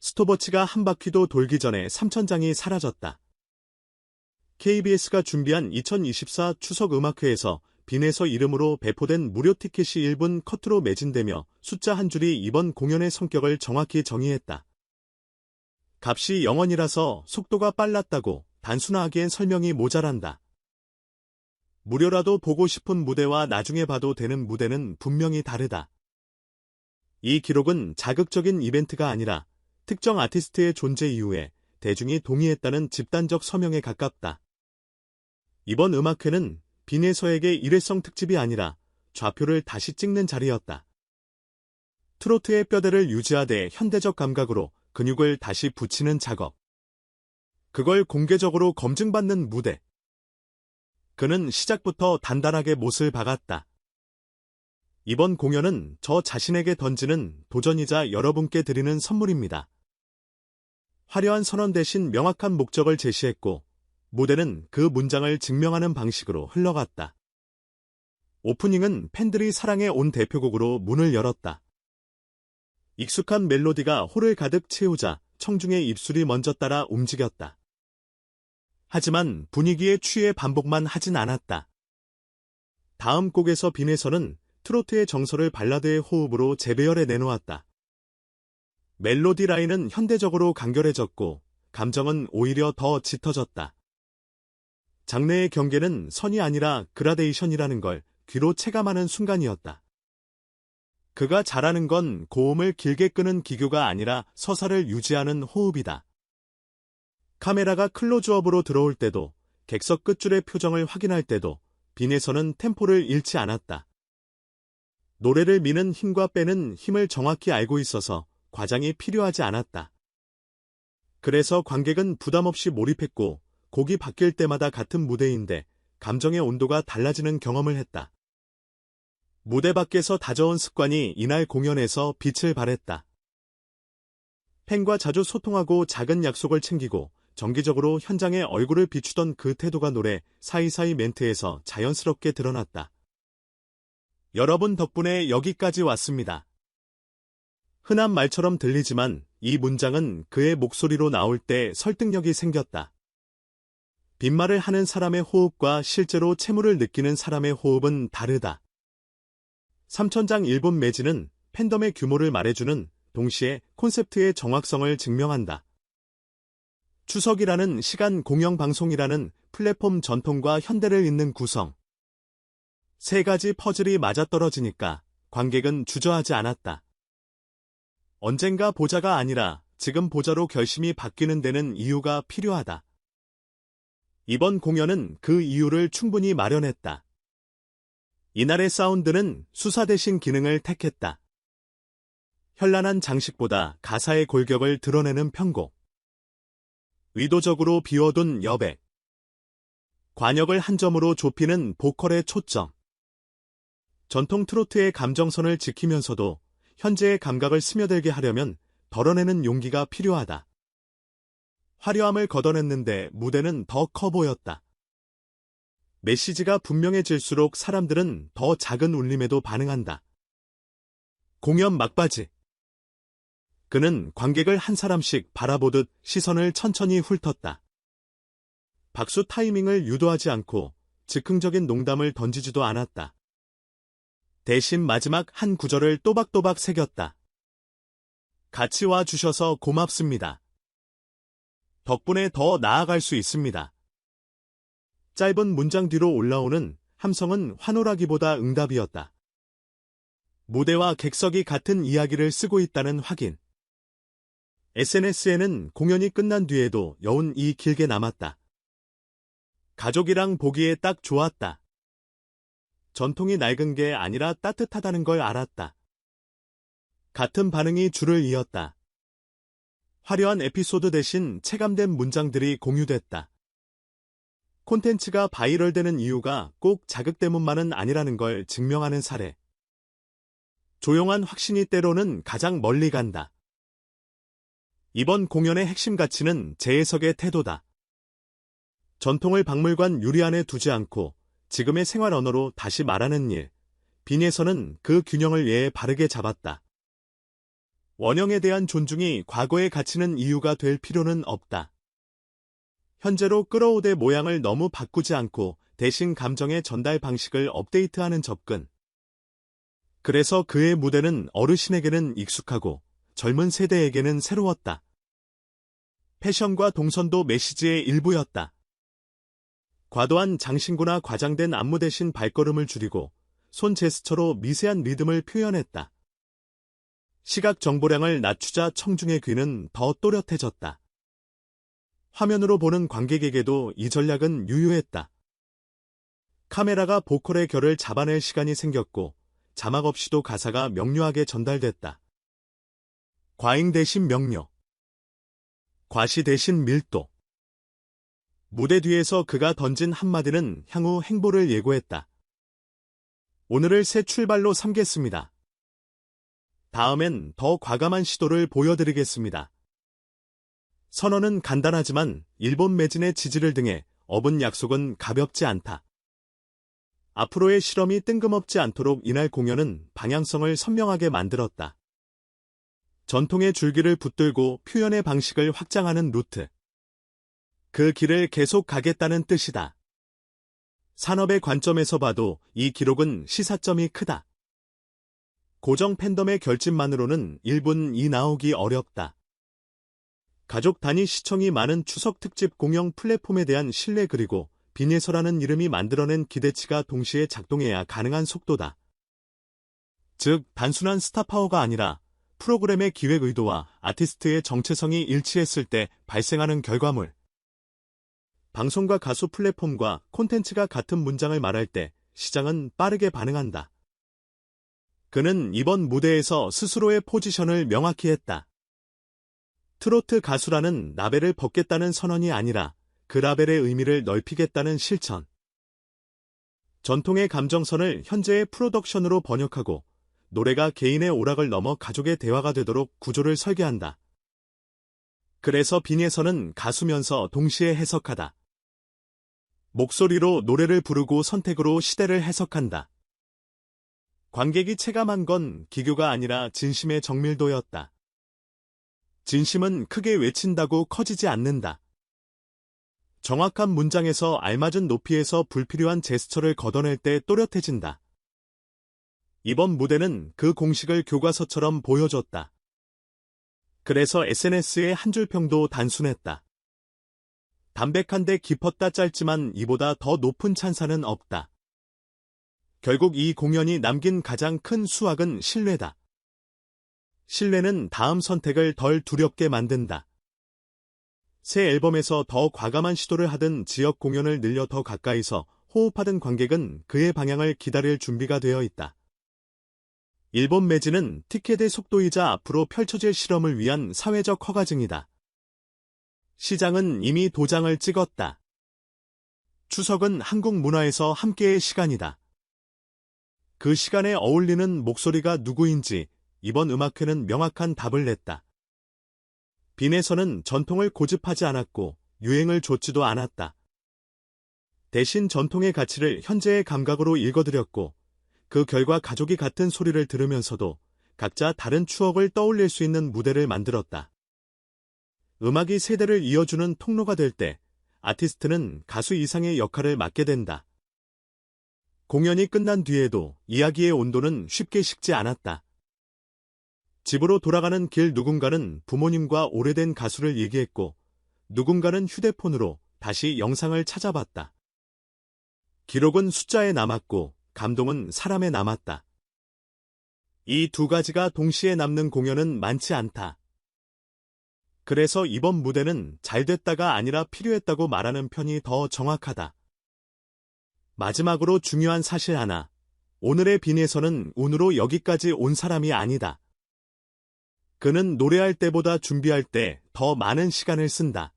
스톱워치가 한 바퀴도 돌기 전에 3,000장이 사라졌다. KBS가 준비한 2024 추석 음악회에서 빈에서 이름으로 배포된 무료 티켓이 1분 커트로 매진되며 숫자 한 줄이 이번 공연의 성격을 정확히 정의했다. 값이 0원이라서 속도가 빨랐다고 단순하기엔 설명이 모자란다. 무료라도 보고 싶은 무대와 나중에 봐도 되는 무대는 분명히 다르다. 이 기록은 자극적인 이벤트가 아니라 특정 아티스트의 존재 이후에 대중이 동의했다는 집단적 서명에 가깝다. 이번 음악회는 빈에서에게 일회성 특집이 아니라 좌표를 다시 찍는 자리였다. 트로트의 뼈대를 유지하되 현대적 감각으로 근육을 다시 붙이는 작업. 그걸 공개적으로 검증받는 무대. 그는 시작부터 단단하게 못을 박았다. 이번 공연은 저 자신에게 던지는 도전이자 여러분께 드리는 선물입니다. 화려한 선언 대신 명확한 목적을 제시했고, 무대는 그 문장을 증명하는 방식으로 흘러갔다. 오프닝은 팬들이 사랑해 온 대표곡으로 문을 열었다. 익숙한 멜로디가 홀을 가득 채우자 청중의 입술이 먼저 따라 움직였다. 하지만 분위기에 취해 반복만 하진 않았다. 다음 곡에서 빈에서는 트로트의 정서를 발라드의 호흡으로 재배열해 내놓았다. 멜로디 라인은 현대적으로 간결해졌고 감정은 오히려 더 짙어졌다. 장르의 경계는 선이 아니라 그라데이션이라는 걸 귀로 체감하는 순간이었다. 그가 잘하는 건 고음을 길게 끄는 기교가 아니라 서사를 유지하는 호흡이다. 카메라가 클로즈업으로 들어올 때도 객석 끝줄의 표정을 확인할 때도 빈에서는 템포를 잃지 않았다. 노래를 미는 힘과 빼는 힘을 정확히 알고 있어서 과장이 필요하지 않았다. 그래서 관객은 부담없이 몰입했고 곡이 바뀔 때마다 같은 무대인데 감정의 온도가 달라지는 경험을 했다. 무대 밖에서 다져온 습관이 이날 공연에서 빛을 발했다. 팬과 자주 소통하고 작은 약속을 챙기고 정기적으로 현장에 얼굴을 비추던 그 태도가 노래 사이사이 멘트에서 자연스럽게 드러났다. 여러분 덕분에 여기까지 왔습니다. 흔한 말처럼 들리지만 이 문장은 그의 목소리로 나올 때 설득력이 생겼다. 빈말을 하는 사람의 호흡과 실제로 채무를 느끼는 사람의 호흡은 다르다. 3,000장 1분 매진은 팬덤의 규모를 말해주는 동시에 콘셉트의 정확성을 증명한다. 추석이라는 시간 공영방송이라는 플랫폼 전통과 현대를 잇는 구성. 세 가지 퍼즐이 맞아떨어지니까 관객은 주저하지 않았다. 언젠가 보자가 아니라 지금 보자로 결심이 바뀌는 데는 이유가 필요하다. 이번 공연은 그 이유를 충분히 마련했다. 이날의 사운드는 수사 대신 기능을 택했다. 현란한 장식보다 가사의 골격을 드러내는 편곡. 의도적으로 비워둔 여백. 관역을 한 점으로 좁히는 보컬의 초점. 전통 트로트의 감정선을 지키면서도 현재의 감각을 스며들게 하려면 덜어내는 용기가 필요하다. 화려함을 걷어냈는데 무대는 더 커 보였다. 메시지가 분명해질수록 사람들은 더 작은 울림에도 반응한다. 공연 막바지. 그는 관객을 한 사람씩 바라보듯 시선을 천천히 훑었다. 박수 타이밍을 유도하지 않고 즉흥적인 농담을 던지지도 않았다. 대신 마지막 한 구절을 또박또박 새겼다. 같이 와 주셔서 고맙습니다. 덕분에 더 나아갈 수 있습니다. 짧은 문장 뒤로 올라오는 함성은 환호라기보다 응답이었다. 무대와 객석이 같은 이야기를 쓰고 있다는 확인. SNS에는 공연이 끝난 뒤에도 여운이 길게 남았다. 가족이랑 보기에 딱 좋았다. 전통이 낡은 게 아니라 따뜻하다는 걸 알았다. 같은 반응이 줄을 이었다. 화려한 에피소드 대신 체감된 문장들이 공유됐다. 콘텐츠가 바이럴되는 이유가 꼭 자극 때문만은 아니라는 걸 증명하는 사례. 조용한 확신이 때로는 가장 멀리 간다. 이번 공연의 핵심 가치는 재해석의 태도다. 전통을 박물관 유리 안에 두지 않고 지금의 생활 언어로 다시 말하는 일. 빈에서는 그 균형을 예에 바르게 잡았다. 원형에 대한 존중이 과거에 갇히는 이유가 될 필요는 없다. 현재로 끌어오되 모양을 너무 바꾸지 않고 대신 감정의 전달 방식을 업데이트하는 접근. 그래서 그의 무대는 어르신에게는 익숙하고 젊은 세대에게는 새로웠다. 패션과 동선도 메시지의 일부였다. 과도한 장신구나 과장된 안무 대신 발걸음을 줄이고 손 제스처로 미세한 리듬을 표현했다. 시각 정보량을 낮추자 청중의 귀는 더 또렷해졌다. 화면으로 보는 관객에게도 이 전략은 유효했다. 카메라가 보컬의 결을 잡아낼 시간이 생겼고 자막 없이도 가사가 명료하게 전달됐다. 과잉 대신 명료, 과시 대신 밀도. 무대 뒤에서 그가 던진 한마디는 향후 행보를 예고했다. 오늘을 새 출발로 삼겠습니다. 다음엔 더 과감한 시도를 보여드리겠습니다. 선언은 간단하지만 일본 매진의 지지를 등에 업은 약속은 가볍지 않다. 앞으로의 실험이 뜬금없지 않도록 이날 공연은 방향성을 선명하게 만들었다. 전통의 줄기를 붙들고 표현의 방식을 확장하는 루트. 그 길을 계속 가겠다는 뜻이다. 산업의 관점에서 봐도 이 기록은 시사점이 크다. 고정 팬덤의 결집만으로는 1분 나오기 어렵다. 가족 단위 시청이 많은 추석 특집 공영 플랫폼에 대한 신뢰 그리고 빈예서라는 이름이 만들어낸 기대치가 동시에 작동해야 가능한 속도다. 즉, 단순한 스타파워가 아니라 프로그램의 기획 의도와 아티스트의 정체성이 일치했을 때 발생하는 결과물. 방송과 가수 플랫폼과 콘텐츠가 같은 문장을 말할 때 시장은 빠르게 반응한다. 그는 이번 무대에서 스스로의 포지션을 명확히 했다. 트로트 가수라는 라벨을 벗겠다는 선언이 아니라 그 라벨의 의미를 넓히겠다는 실천. 전통의 감정선을 현재의 프로덕션으로 번역하고 노래가 개인의 오락을 넘어 가족의 대화가 되도록 구조를 설계한다. 그래서 빈예서는 가수면서 동시에 해석하다. 목소리로 노래를 부르고 선택으로 시대를 해석한다. 관객이 체감한 건 기교가 아니라 진심의 정밀도였다. 진심은 크게 외친다고 커지지 않는다. 정확한 문장에서 알맞은 높이에서 불필요한 제스처를 걷어낼 때 또렷해진다. 이번 무대는 그 공식을 교과서처럼 보여줬다. 그래서 SNS의 한 줄 평도 단순했다. 담백한데 깊었다 짧지만 이보다 더 높은 찬사는 없다. 결국 이 공연이 남긴 가장 큰 수확은 신뢰다. 신뢰는 다음 선택을 덜 두렵게 만든다. 새 앨범에서 더 과감한 시도를 하든 지역 공연을 늘려 더 가까이서 호흡하던 관객은 그의 방향을 기다릴 준비가 되어 있다. 일본 매진은 티켓의 속도이자 앞으로 펼쳐질 실험을 위한 사회적 허가증이다. 시장은 이미 도장을 찍었다. 추석은 한국 문화에서 함께의 시간이다. 그 시간에 어울리는 목소리가 누구인지 이번 음악회는 명확한 답을 냈다. 빈에서는 전통을 고집하지 않았고 유행을 좇지도 않았다. 대신 전통의 가치를 현재의 감각으로 읽어드렸고 그 결과 가족이 같은 소리를 들으면서도 각자 다른 추억을 떠올릴 수 있는 무대를 만들었다. 음악이 세대를 이어주는 통로가 될 때 아티스트는 가수 이상의 역할을 맡게 된다. 공연이 끝난 뒤에도 이야기의 온도는 쉽게 식지 않았다. 집으로 돌아가는 길 누군가는 부모님과 오래된 가수를 얘기했고 누군가는 휴대폰으로 다시 영상을 찾아봤다. 기록은 숫자에 남았고 감동은 사람에 남았다. 이 두 가지가 동시에 남는 공연은 많지 않다. 그래서 이번 무대는 잘됐다가 아니라 필요했다고 말하는 편이 더 정확하다. 마지막으로 중요한 사실 하나. 오늘의 빈에서는 운으로 여기까지 온 사람이 아니다. 그는 노래할 때보다 준비할 때 더 많은 시간을 쓴다.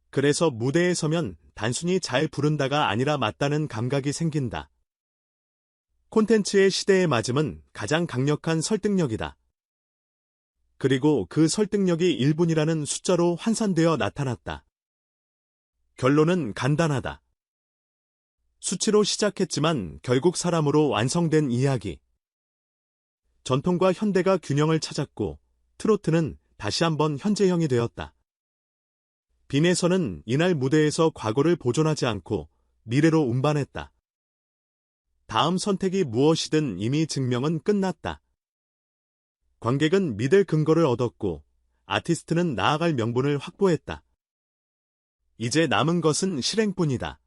그래서 무대에 서면 단순히 잘 부른다가 아니라 맞다는 감각이 생긴다. 콘텐츠의 시대에 맞음은 가장 강력한 설득력이다. 그리고 그 설득력이 1분이라는 숫자로 환산되어 나타났다. 결론은 간단하다. 수치로 시작했지만 결국 사람으로 완성된 이야기. 전통과 현대가 균형을 찾았고 트로트는 다시 한번 현재형이 되었다. 빈에서는 이날 무대에서 과거를 보존하지 않고 미래로 운반했다. 다음 선택이 무엇이든 이미 증명은 끝났다. 관객은 믿을 근거를 얻었고 아티스트는 나아갈 명분을 확보했다. 이제 남은 것은 실행뿐이다.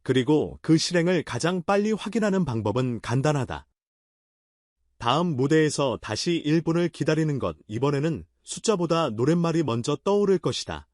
그리고 그 실행을 가장 빨리 확인하는 방법은 간단하다. 다음 무대에서 다시 1분을 기다리는 것, 이번에는 숫자보다 노랫말이 먼저 떠오를 것이다.